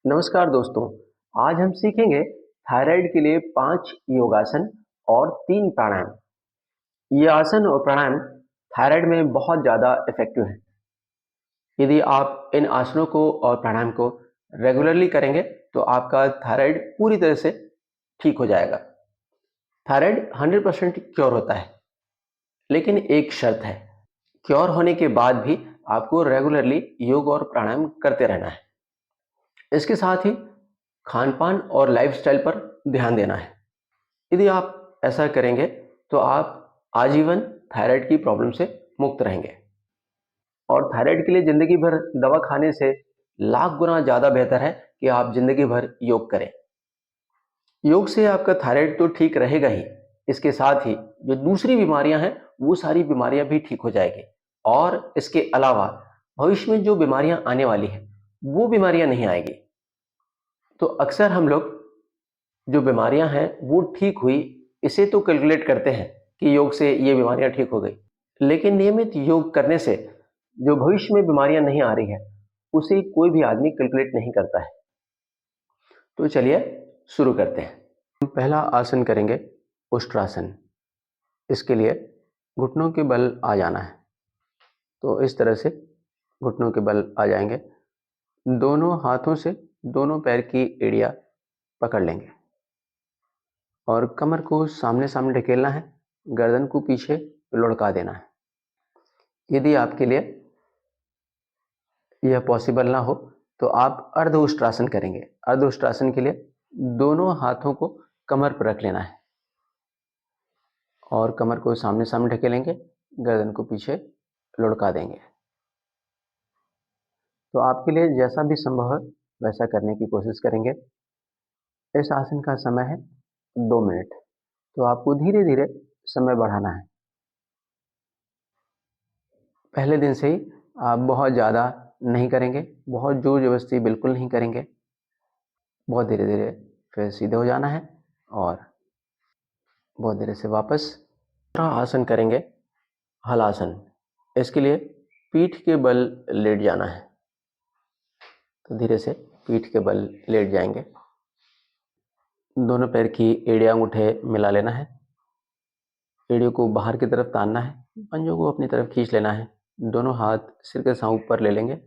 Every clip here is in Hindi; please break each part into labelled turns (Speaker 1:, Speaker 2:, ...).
Speaker 1: नमस्कार दोस्तों। आज हम सीखेंगे थायराइड के लिए 5 योगासन और 3 प्राणायाम। ये आसन और प्राणायाम थायराइड में बहुत ज़्यादा इफ़ेक्टिव हैं। यदि आप इन आसनों को और प्राणायाम को रेगुलरली करेंगे तो आपका थायराइड पूरी तरह से ठीक हो जाएगा। थायराइड 100% क्योर होता है, लेकिन एक शर्त है, क्योर होने के बाद भी आपको रेगुलरली योग और प्राणायाम करते रहना है। इसके साथ ही खान-पान और लाइफस्टाइल पर ध्यान देना है। यदि आप ऐसा करेंगे तो आप आजीवन थायराइड की प्रॉब्लम से मुक्त रहेंगे। और थायराइड के लिए ज़िंदगी भर दवा खाने से लाख गुना ज़्यादा बेहतर है कि आप ज़िंदगी भर योग करें। योग से आपका थायराइड तो ठीक रहेगा ही, इसके साथ ही जो दूसरी बीमारियां हैं वो सारी बीमारियां भी ठीक हो जाएगी। और इसके अलावा भविष्य में जो बीमारियां आने वाली हैं वो बीमारियां नहीं आएगी। तो अक्सर हम लोग जो बीमारियां हैं वो ठीक हुई इसे तो कैलकुलेट करते हैं कि योग से ये बीमारियां ठीक हो गई, लेकिन नियमित योग करने से जो भविष्य में बीमारियां नहीं आ रही है उसे कोई भी आदमी कैलकुलेट नहीं करता है। तो चलिए शुरू करते हैं। हम पहला आसन करेंगे उष्ट्रासन। इसके लिए घुटनों के बल आ जाना है। तो इस तरह से घुटनों के बल आ जाएंगे। दोनों हाथों से दोनों पैर की एड़ियां पकड़ लेंगे और कमर को सामने सामने ढकेलना है, गर्दन को पीछे लुढ़का देना है। यदि आपके लिए यह पॉसिबल ना हो तो आप अर्ध उष्ट्रासन करेंगे। अर्ध उष्ट्रासन के लिए दोनों हाथों को कमर पर रख लेना है और कमर को सामने सामने ढकेलेंगे, गर्दन को पीछे लुढ़का देंगे। तो आपके लिए जैसा भी संभव है वैसा करने की कोशिश करेंगे। इस आसन का समय है 2 मिनट। तो आपको धीरे धीरे समय बढ़ाना है। पहले दिन से ही आप बहुत ज़्यादा नहीं करेंगे, बहुत जोर जबरदस्ती बिल्कुल नहीं करेंगे। बहुत धीरे धीरे फिर सीधे हो जाना है और बहुत धीरे से वापस। दूसरा आसन करेंगे हलासन। इसके लिए पीठ के बल लेट जाना है। तो धीरे से पीठ के बल लेट जाएंगे। दोनों पैर की एड़ियां अंगूठे मिला लेना है। एड़ियों को बाहर की तरफ तानना है, पंजों को अपनी तरफ खींच लेना है। दोनों हाथ सिर के साथ ऊपर ले लेंगे।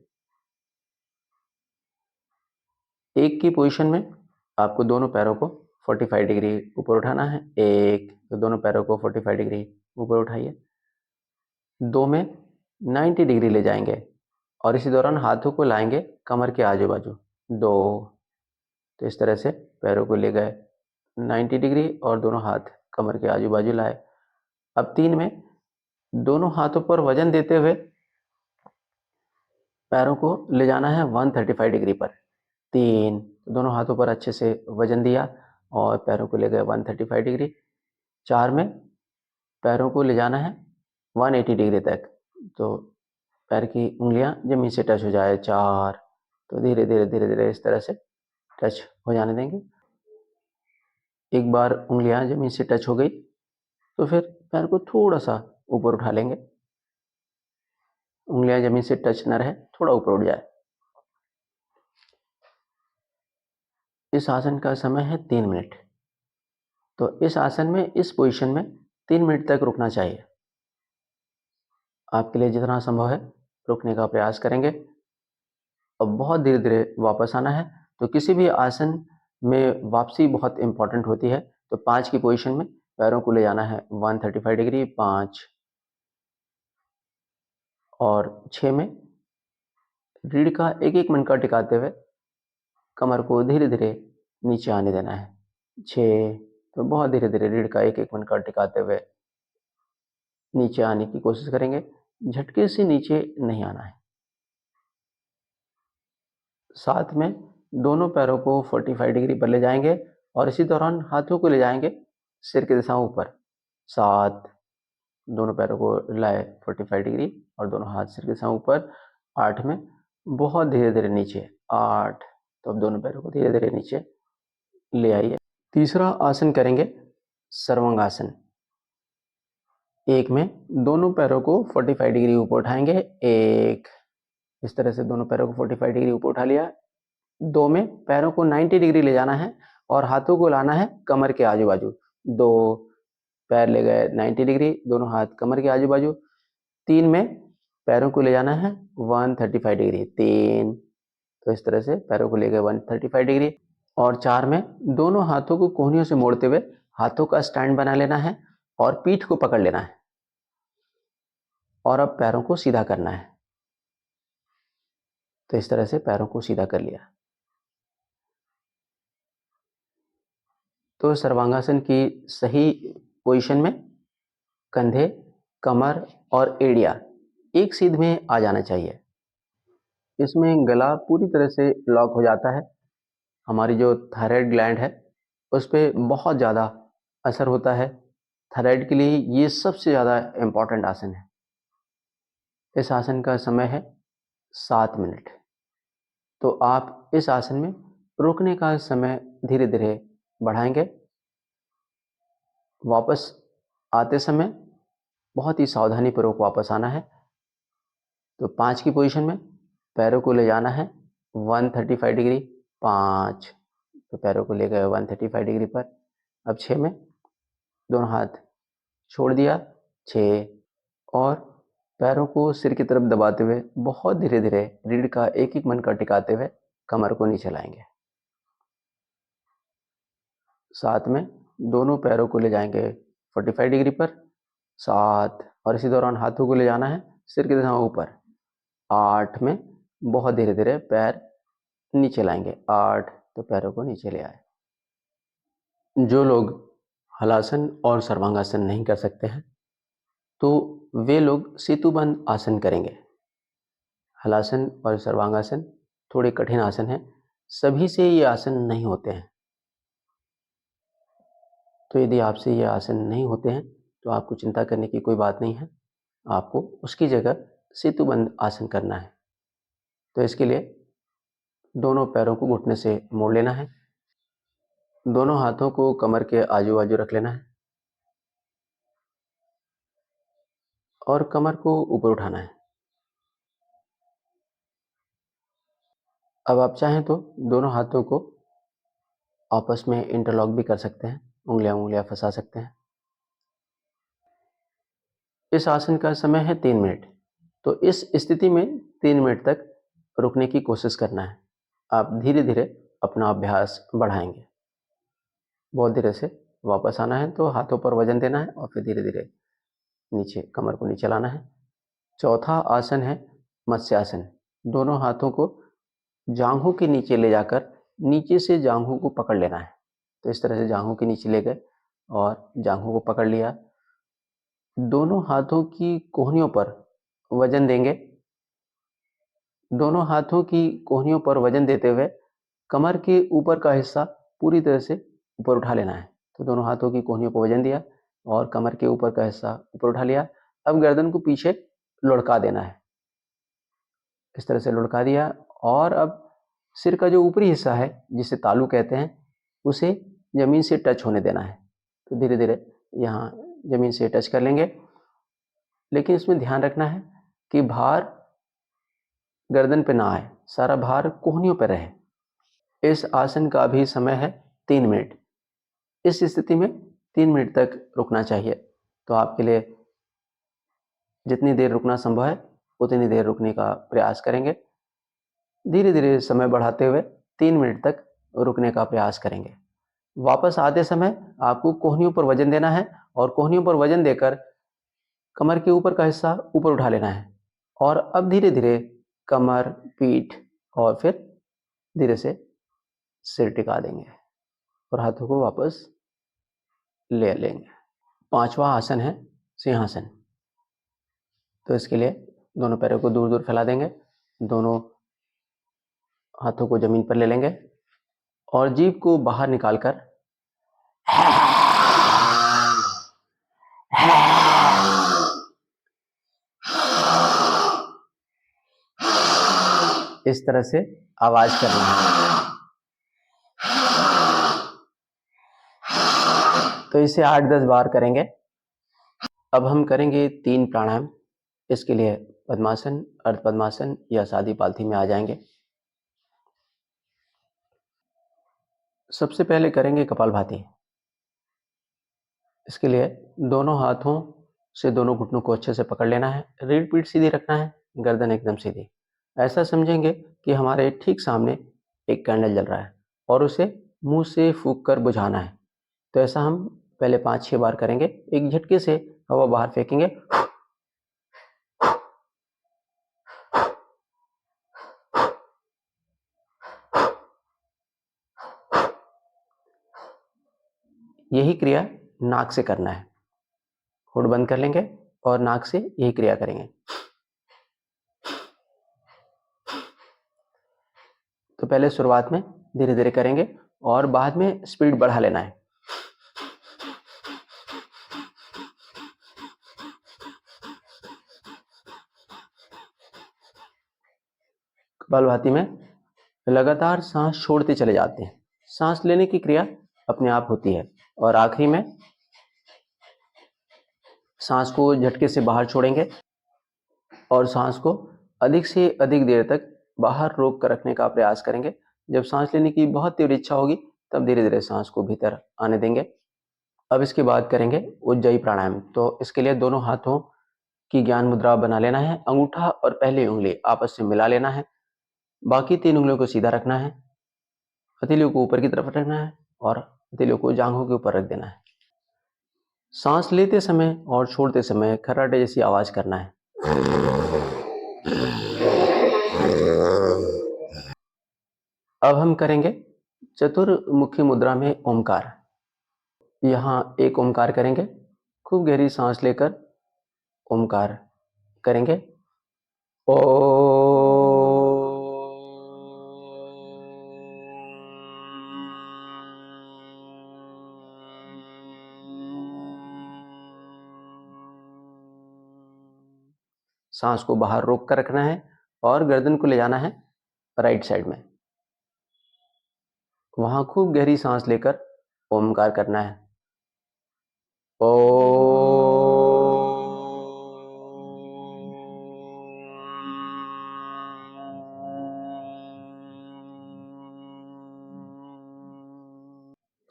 Speaker 1: एक की पोजीशन में आपको दोनों पैरों को 45 डिग्री ऊपर उठाना है। एक, तो दोनों पैरों को 45 डिग्री ऊपर उठाइए। 2 में 90 डिग्री ले जाएंगे और इसी दौरान हाथों को लाएंगे कमर के आजू बाजू। 2, तो इस तरह से पैरों को ले गए 90 डिग्री और दोनों हाथ कमर के आजू बाजू लाए। अब 3 में दोनों हाथों पर वजन देते हुए पैरों को ले जाना है 135 डिग्री पर। 3, दोनों हाथों पर अच्छे से वजन दिया और पैरों को ले गए 135 डिग्री। 4 में पैरों को ले जाना है 180 डिग्री तक। तो पैर की उंगलियां जमीन से टच हो जाए। 4, तो धीरे धीरे धीरे धीरे इस तरह से टच हो जाने देंगे। एक बार उंगलियां जमीन से टच हो गई तो फिर पैर को थोड़ा सा ऊपर उठा लेंगे। उंगलियां जमीन से टच न रहे, थोड़ा ऊपर उठ जाए। इस आसन का समय है 3 मिनट। तो इस आसन में, इस पोजीशन में 3 मिनट तक रुकना चाहिए। आपके लिए जितना संभव है रुकने का प्रयास करेंगे। अब बहुत धीरे धीरे वापस आना है। तो किसी भी आसन में वापसी बहुत इंपॉर्टेंट होती है। तो 5 की पोजीशन में पैरों को ले जाना है 135 डिग्री। 5 और 6 में रीढ़ का एक एक मनका टिकाते हुए कमर को धीरे धीरे नीचे आने देना है। 6, तो बहुत धीरे धीरे रीढ़ का एक एक मनका टिकाते हुए नीचे आने की कोशिश करेंगे। झटके से नीचे नहीं आना है। 7 में दोनों पैरों को 45 डिग्री पर ले जाएंगे और इसी दौरान हाथों को ले जाएंगे सिर की दिशा ऊपर। 7, दोनों पैरों को लाए 45 डिग्री और दोनों हाथ सिर के दिशा ऊपर। 8 में बहुत धीरे धीरे नीचे। 8, तो अब दोनों पैरों को धीरे धीरे नीचे ले आइए। तीसरा आसन करेंगे सर्वांगासन। 1 में दोनों पैरों को 45 डिग्री ऊपर उठाएंगे। 1, इस तरह से दोनों पैरों को 45 डिग्री ऊपर उठा लिया। 2 में पैरों को 90 डिग्री ले जाना है और हाथों को लाना है कमर के आजू बाजू। 2 पैर ले गए 90 डिग्री, दोनों हाथ कमर के आजू बाजू। 3 में पैरों को ले जाना है 135 डिग्री, 3, तो इस तरह से पैरों को ले गए 135 डिग्री। और 4 में दोनों हाथों को कोहनियों से मोड़ते हुए हाथों का स्टैंड बना लेना है और पीठ को पकड़ लेना है और अब पैरों को सीधा करना है। तो इस तरह से पैरों को सीधा कर लिया। तो सर्वांगासन की सही पोजीशन में कंधे, कमर और एड़िया एक सीध में आ जाना चाहिए। इसमें गला पूरी तरह से लॉक हो जाता है। हमारी जो थायराइड ग्लैंड है उस पे बहुत ज़्यादा असर होता है। थायराइड के लिए ये सबसे ज़्यादा इम्पॉर्टेंट आसन है। इस आसन का समय है 7 मिनट। तो आप इस आसन में रुकने का समय धीरे धीरे बढ़ाएंगे। वापस आते समय बहुत ही सावधानीपूर्वक वापस आना है। तो 5 की पोजीशन में पैरों को ले जाना है 135 डिग्री, 5, तो पैरों को ले गए 135 डिग्री पर। अब 6 में दोनों हाथ छोड़ दिया, 6, और पैरों को सिर की तरफ दबाते हुए बहुत धीरे धीरे रीढ़ का एक एक मनका टिकाते हुए कमर को नीचे लाएंगे। 7 में दोनों पैरों को ले जाएंगे 45 डिग्री पर, 7, और इसी दौरान हाथों को ले जाना है सिर की तरफ ऊपर। 8 में बहुत धीरे धीरे पैर नीचे लाएंगे, 8, तो पैरों को नीचे ले आए। जो लोग हलासन और सर्वांगासन नहीं कर सकते हैं तो वे लोग सेतुबंद आसन करेंगे। हलासन और सर्वांगासन थोड़े कठिन आसन हैं, सभी से ये आसन नहीं होते हैं। तो यदि आपसे ये आसन नहीं होते हैं तो आपको चिंता करने की कोई बात नहीं है, आपको उसकी जगह सेतुबंद आसन करना है। तो इसके लिए दोनों पैरों को घुटने से मोड़ लेना है, दोनों हाथों को कमर के आजू बाजू रख लेना है और कमर को ऊपर उठाना है। अब आप चाहें तो दोनों हाथों को आपस में इंटरलॉक भी कर सकते हैं, उंगलियां उंगलियां फंसा सकते हैं। इस आसन का समय है 3 मिनट। तो इस स्थिति में 3 मिनट तक रुकने की कोशिश करना है। आप धीरे धीरे अपना अभ्यास बढ़ाएंगे। बहुत धीरे से वापस आना है, तो हाथों पर वजन देना है और फिर धीरे धीरे नीचे कमर को नीचे लाना है। चौथा आसन है मत्स्यासन। दोनों हाथों को जांघों के नीचे ले जाकर नीचे से जांघों को पकड़ लेना है। तो इस तरह से जांघों के नीचे ले गए और जांघों को पकड़ लिया। दोनों हाथों की कोहनियों पर वजन देंगे। दोनों हाथों की कोहनियों पर वजन देते हुए कमर के ऊपर का हिस्सा पूरी तरह से ऊपर उठा लेना है। तो दोनों हाथों की कोहनियों पर वजन दिया और कमर के ऊपर का हिस्सा ऊपर उठा लिया। अब गर्दन को पीछे लुढ़का देना है। इस तरह से लुढ़का दिया और अब सिर का जो ऊपरी हिस्सा है जिसे तालू कहते हैं उसे जमीन से टच होने देना है। तो धीरे धीरे यहाँ जमीन से टच कर लेंगे, लेकिन इसमें ध्यान रखना है कि भार गर्दन पे ना आए, सारा भार कोहनियों पर रहे। इस आसन का भी समय है 3 मिनट। इस स्थिति में 3 मिनट तक रुकना चाहिए। तो आपके लिए जितनी देर रुकना संभव है उतनी देर रुकने का प्रयास करेंगे। धीरे धीरे समय बढ़ाते हुए 3 मिनट तक रुकने का प्रयास करेंगे। वापस आते समय आपको कोहनियों पर वजन देना है और कोहनियों पर वजन देकर कमर के ऊपर का हिस्सा ऊपर उठा लेना है और अब धीरे धीरे कमर, पीठ और फिर धीरे से सिर टिका देंगे और हाथों को वापस ले लेंगे। 5वां आसन है सिंहासन। तो इसके लिए दोनों पैरों को दूर दूर फैला देंगे, दोनों हाथों को जमीन पर ले लेंगे और जीभ को बाहर निकालकर इस तरह से आवाज करना है। तो इसे 8-10 बार करेंगे। अब हम करेंगे 3 प्राणायाम। इसके लिए पद्मासन, अर्ध पद्मासन या सादी पालथी में आ जाएंगे। सबसे पहले करेंगे कपालभाति। इसके लिए दोनों हाथों से दोनों घुटनों को अच्छे से पकड़ लेना है, रीढ़ पीठ सीधी रखना है, गर्दन एकदम सीधी। ऐसा समझेंगे कि हमारे ठीक सामने एक कैंडल जल रहा है और उसे मुंह से फूंक कर बुझाना है। तो ऐसा हम पहले 5-6 बार करेंगे। एक झटके से हवा बाहर फेंकेंगे। यही क्रिया नाक से करना है। होठ बंद कर लेंगे और नाक से यही क्रिया करेंगे। तो पहले शुरुआत में धीरे धीरे करेंगे और बाद में स्पीड बढ़ा लेना है। कपालभाति में लगातार सांस छोड़ते चले जाते हैं। सांस लेने की क्रिया अपने आप होती है और आखिरी में सांस को झटके से बाहर छोड़ेंगे और सांस को अधिक से अधिक देर तक बाहर रोक कर रखने का प्रयास करेंगे। जब सांस लेने की बहुत तीव्र इच्छा होगी तब धीरे धीरे सांस को भीतर आने देंगे। अब इसके बाद करेंगे उज्जाई प्राणायाम। तो इसके लिए दोनों हाथों की ज्ञान मुद्रा बना लेना है। अंगूठा और पहली उंगली आपस में मिला लेना है। बाकी 3 उंगलियों को सीधा रखना है, हथेलियों को ऊपर की तरफ रखना है और हथेलियों को जांघों के ऊपर रख देना है। सांस लेते समय और छोड़ते समय खर्राटे जैसी आवाज करना है। अब हम करेंगे चतुर्मुखी मुद्रा में ओमकार। यहाँ एक ओमकार करेंगे, खूब गहरी सांस लेकर ओमकार करेंगे। ओ सांस को बाहर रोक कर रखना है और गर्दन को ले जाना है राइट साइड में। वहां खूब गहरी सांस लेकर ओमकार करना है। ओ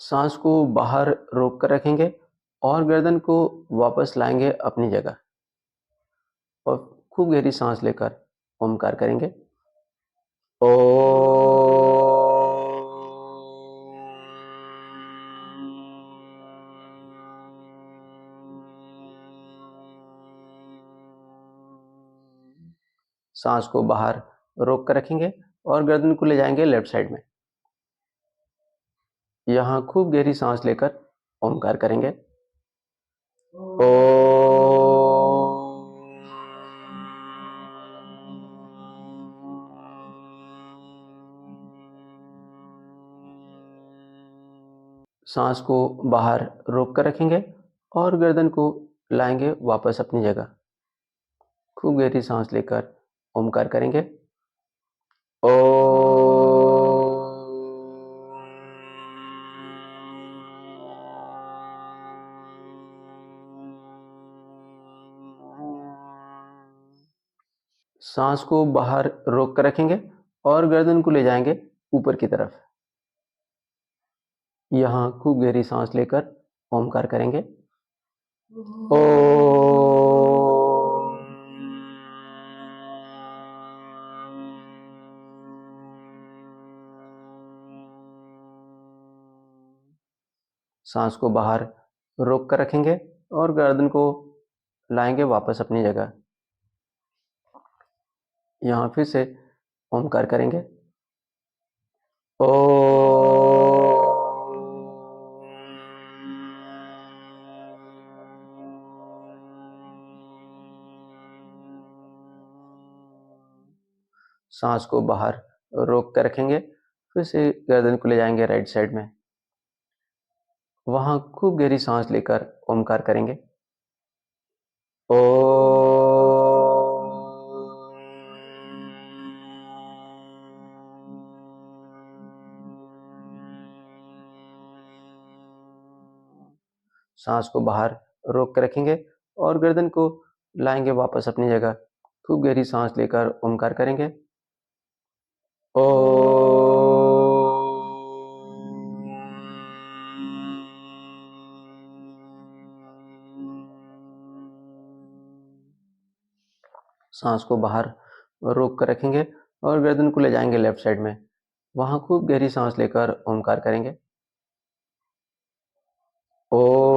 Speaker 1: सांस को बाहर रोक कर रखेंगे और गर्दन को वापस लाएंगे अपनी जगह और खूब गहरी सांस लेकर ओमकार करेंगे। ओ सांस को बाहर रोक कर रखेंगे और गर्दन को ले जाएंगे लेफ्ट साइड में। यहाँ खूब गहरी सांस लेकर ओमकार करेंगे। ओ सांस को बाहर रोक कर रखेंगे और गर्दन को लाएंगे वापस अपनी जगह। खूब गहरी सांस लेकर ओमकार करेंगे। ओ सांस को बाहर रोक कर रखेंगे और गर्दन को ले जाएंगे ऊपर की तरफ। यहाँ खूब गहरी सांस लेकर ओमकार करेंगे। ओ सांस को बाहर रोक कर रखेंगे और गर्दन को लाएंगे वापस अपनी जगह। यहाँ फिर से ओमकार करेंगे। ओ सांस को बाहर रोक कर रखेंगे, फिर से गर्दन को ले जाएंगे राइट साइड में। वहां खूब गहरी सांस लेकर ओमकार करेंगे। ओ सांस को बाहर रोक कर रखेंगे और गर्दन को लाएंगे वापस अपनी जगह। खूब गहरी सांस लेकर ओमकार करेंगे। ओ सांस को बाहर रोक कर रखेंगे और गर्दन को ले जाएंगे लेफ्ट साइड में। वहाँ खूब गहरी सांस लेकर ओमकार करेंगे। ओम।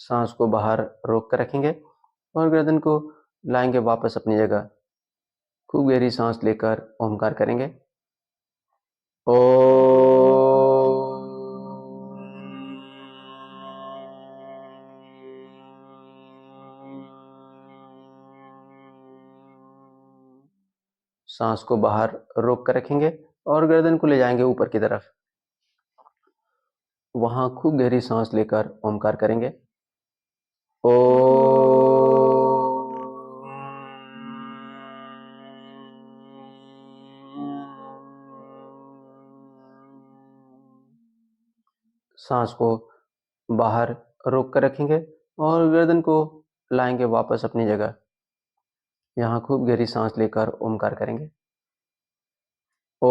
Speaker 1: सांस को बाहर रोक कर रखेंगे और गर्दन को लाएंगे वापस अपनी जगह। खूब गहरी सांस लेकर ओमकार करेंगे। सांस को बाहर रोक कर रखेंगे और गर्दन को ले जाएंगे ऊपर की तरफ। वहां खूब गहरी सांस लेकर ओमकार करेंगे। ओ। सांस को बाहर रोक कर रखेंगे और गर्दन को लाएंगे वापस अपनी जगह। यहाँ खूब गहरी सांस लेकर ओमकार करेंगे। ओ।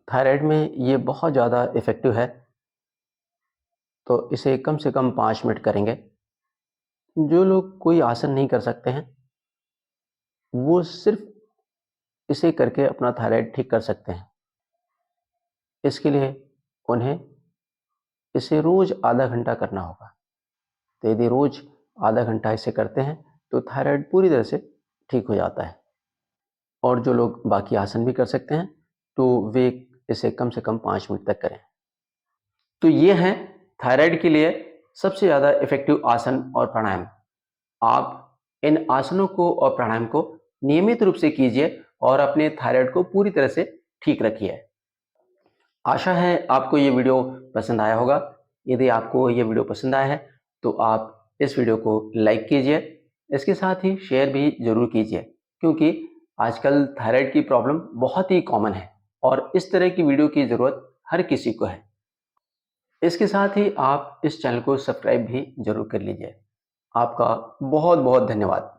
Speaker 1: थायराइड में ये बहुत ज़्यादा इफ़ेक्टिव है, तो इसे कम से कम 5 मिनट करेंगे। जो लोग कोई आसन नहीं कर सकते हैं, वो सिर्फ इसे करके अपना थायराइड ठीक कर सकते हैं। इसके लिए उन्हें इसे रोज़ आधा घंटा करना होगा। तो यदि रोज़ आधा घंटा इसे करते हैं, तो थायराइड पूरी तरह से ठीक हो जाता है। और जो लोग बाकी आसन भी कर सकते हैं, तो वे इसे कम से कम 5 मिनट तक करें। तो ये हैं थायराइड के लिए सबसे ज़्यादा इफ़ेक्टिव आसन और प्राणायाम। आप इन आसनों को और प्राणायाम को नियमित रूप से कीजिए और अपने थायराइड को पूरी तरह से ठीक रखिए। आशा है आपको ये वीडियो पसंद आया होगा। यदि आपको ये वीडियो पसंद आया है, तो आप इस वीडियो को लाइक कीजिए। इसके साथ ही शेयर भी ज़रूर कीजिए, क्योंकि आजकल थायराइड की प्रॉब्लम बहुत ही कॉमन है और इस तरह की वीडियो की ज़रूरत हर किसी को है। इसके साथ ही आप इस चैनल को सब्सक्राइब भी ज़रूर कर लीजिए। आपका बहुत बहुत धन्यवाद।